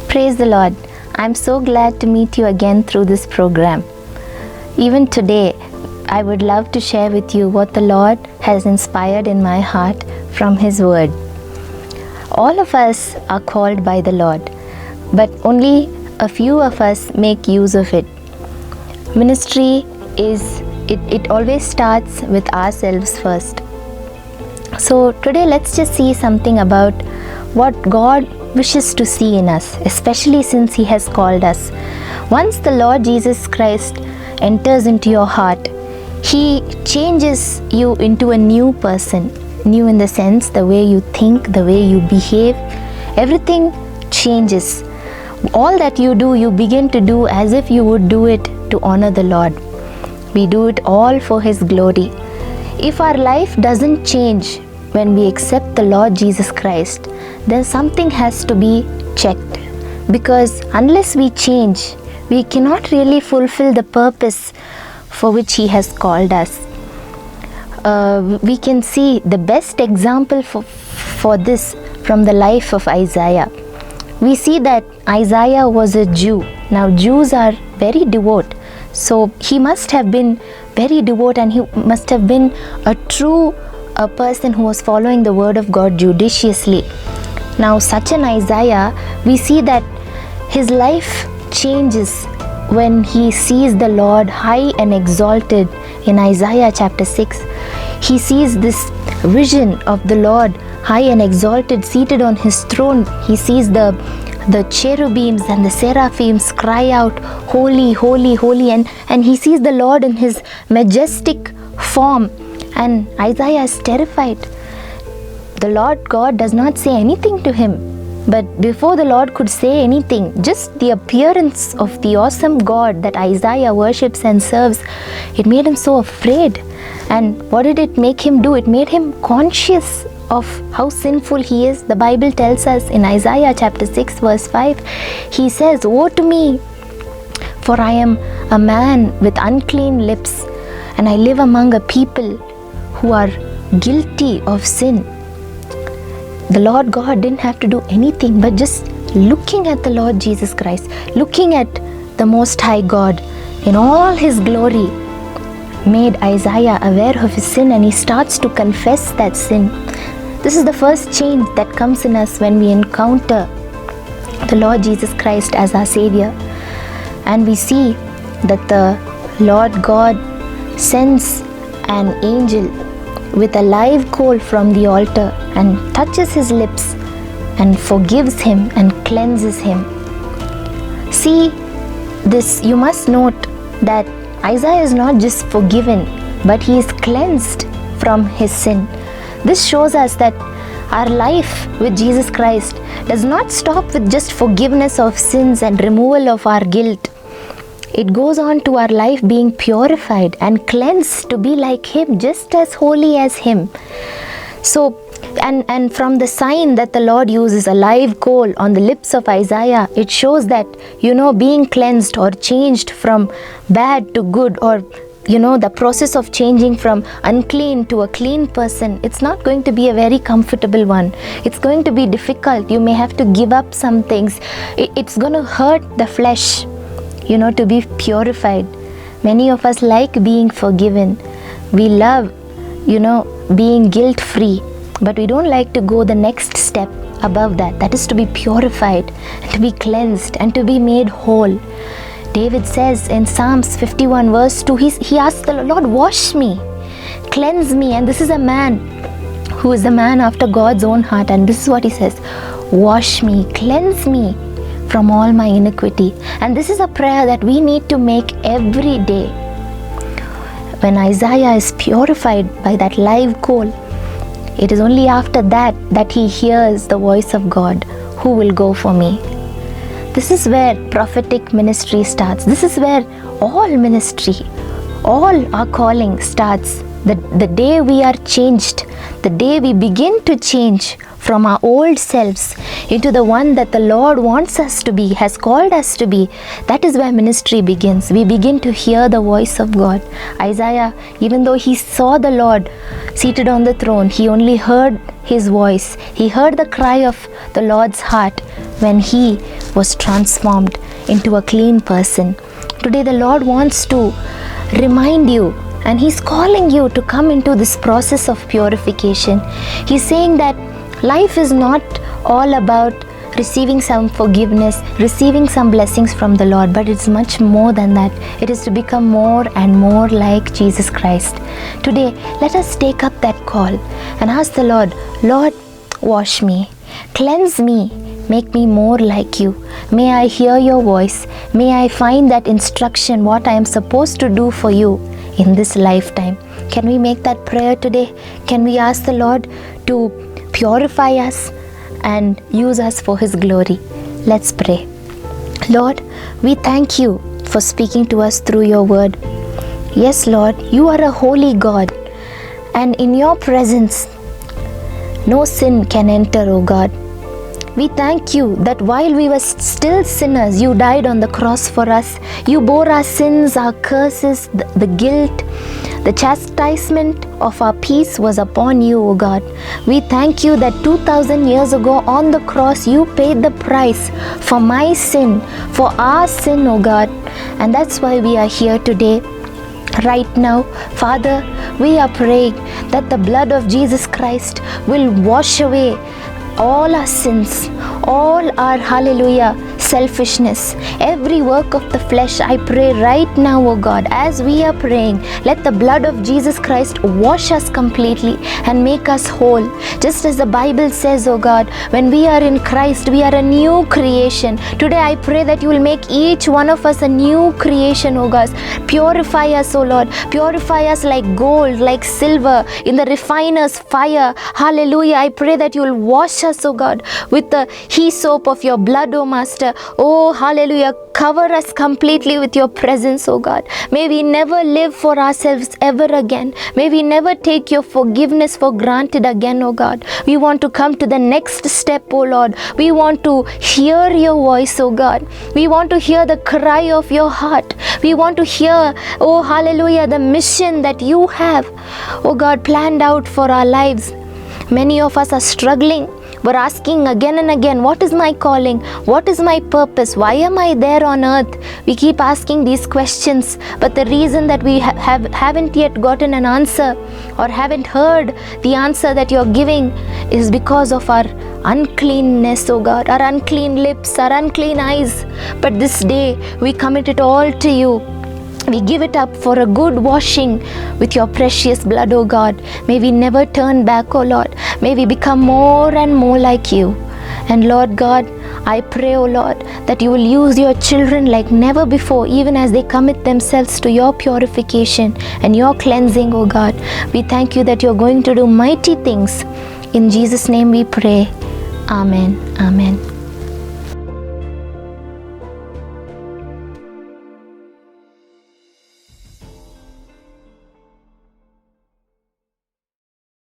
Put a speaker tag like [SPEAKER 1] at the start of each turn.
[SPEAKER 1] Praise the Lord. I'm so glad to meet you again through this program. Even today, I would love to share with you what the Lord has inspired in my heart from His Word. All of us are called by the Lord, but only a few of us make use of it. Ministry it always starts with ourselves first. So today let's just see something about what God wishes to see in us, especially since He has called us. Once the Lord Jesus Christ enters into your heart, He changes you into a new person. New in the sense, the way you think, the way you behave, everything changes. All that you do, you begin to do as if you would do it to honor the Lord. We do it all for His glory. If our life doesn't change when we accept the Lord Jesus Christ, then something has to be checked. Because unless we change, we cannot really fulfill the purpose for which He has called us. We can see the best example for this from the life of Isaiah. We see that Isaiah was a Jew. Now Jews are very devout. So he must have been very devout, and he must have been a true person who was following the word of God judiciously. Now such an Isaiah, we see that his life changes when he sees the Lord high and exalted in Isaiah chapter 6. He sees this vision of the Lord high and exalted, seated on His throne. He sees the cherubims and the seraphims cry out, holy, holy, holy, and he sees the Lord in His majestic form, and Isaiah is terrified. The Lord God does not say anything to him, but before the Lord could say anything, just the appearance of the awesome God that Isaiah worships and serves, it made him so afraid. And what did it make him do? It made him conscious of how sinful he is. The Bible tells us in Isaiah chapter 6 verse 5, he says, "Woe to me, for I am a man with unclean lips, and I live among a people who are guilty of sin." The Lord God didn't have to do anything, but just looking at the Lord Jesus Christ, looking at the Most High God in all His glory, made Isaiah aware of his sin, and he starts to confess that sin. This is the first change that comes in us when we encounter the Lord Jesus Christ as our Savior. And we see that the Lord God sends an angel with a live coal from the altar and touches his lips and forgives him and cleanses him. See this, you must note that Isaiah is not just forgiven, but he is cleansed from his sin. This shows us that our life with Jesus Christ does not stop with just forgiveness of sins and removal of our guilt. It goes on to our life being purified and cleansed to be like Him, just as holy as Him. So, and from the sign that the Lord uses, a live coal on the lips of Isaiah, it shows that, being cleansed or changed from bad to good, or the process of changing from unclean to a clean person, it's not going to be a very comfortable one. It's going to be difficult. You may have to give up some things. It's going to hurt the flesh, to be purified. Many of us like being forgiven. We love, being guilt-free, but we don't like to go the next step above that. That is to be purified, and to be cleansed, and to be made whole. David says in Psalms 51 verse 2, he asks the Lord, wash me, cleanse me. And this is a man who is a man after God's own heart. And this is what he says, wash me, cleanse me from all my iniquity. And this is a prayer that we need to make every day. When Isaiah is purified by that live coal, it is only after that he hears the voice of God, who will go for me. This is where prophetic ministry starts. This is where all ministry, all our calling starts. The day we are changed, the day we begin to change from our old selves into the one that the Lord wants us to be, has called us to be, that is where ministry begins. We begin to hear the voice of God. Isaiah, even though he saw the Lord seated on the throne, he only heard His voice. He heard the cry of the Lord's heart, when he was transformed into a clean person. Today the Lord wants to remind you, and He's calling you to come into this process of purification. He's saying that life is not all about receiving some forgiveness, receiving some blessings from the Lord, but it's much more than that. It is to become more and more like Jesus Christ. Today, let us take up that call and ask the Lord, Lord, wash me, cleanse me, make me more like you. May I hear your voice. May I find that instruction, what I am supposed to do for you in this lifetime. Can we make that prayer today? Can we ask the Lord to purify us and use us for His glory? Let's pray. Lord, we thank you for speaking to us through your word. Yes, Lord, you are a holy God, and in your presence no sin can enter, O God. We thank you that while we were still sinners, you died on the cross for us. You bore our sins, our curses, the guilt. The chastisement of our peace was upon you, O God. We thank you that 2000 years ago on the cross, you paid the price for my sin, for our sin, O God. And that's why we are here today. Right now, Father, we are praying that the blood of Jesus Christ will wash away all our sins, all our, hallelujah, selfishness, every work of the flesh. I pray right now, O God, as we are praying, let the blood of Jesus Christ wash us completely and make us whole. Just as the Bible says, O God, when we are in Christ, we are a new creation. Today I pray that you will make each one of us a new creation, O God. Purify us, O Lord. Purify us like gold, like silver in the refiner's fire. Hallelujah. I pray that you will wash us, O God, with the hyssop of your blood, O Master. Oh, hallelujah. Cover us completely with your presence, O God. May we never live for ourselves ever again. May we never take your forgiveness for granted again, O God. We want to come to the next step, O Lord. We want to hear your voice, O God. We want to hear the cry of your heart. We want to hear, oh, hallelujah, the mission that you have, oh God, planned out for our lives. Many of us are struggling. We're asking again and again, what is my calling? What is my purpose? Why am I there on earth? We keep asking these questions, but the reason that we haven't yet gotten an answer or haven't heard the answer that you're giving is because of our uncleanness, oh God, our unclean lips, our unclean eyes. But this day, we commit it all to you. We give it up for a good washing with your precious blood, O God. May we never turn back, O Lord. May we become more and more like you. And Lord God, I pray, O Lord, that you will use your children like never before, even as they commit themselves to your purification and your cleansing, O God. We thank you that you're going to do mighty things. In Jesus' name we pray. Amen. Amen.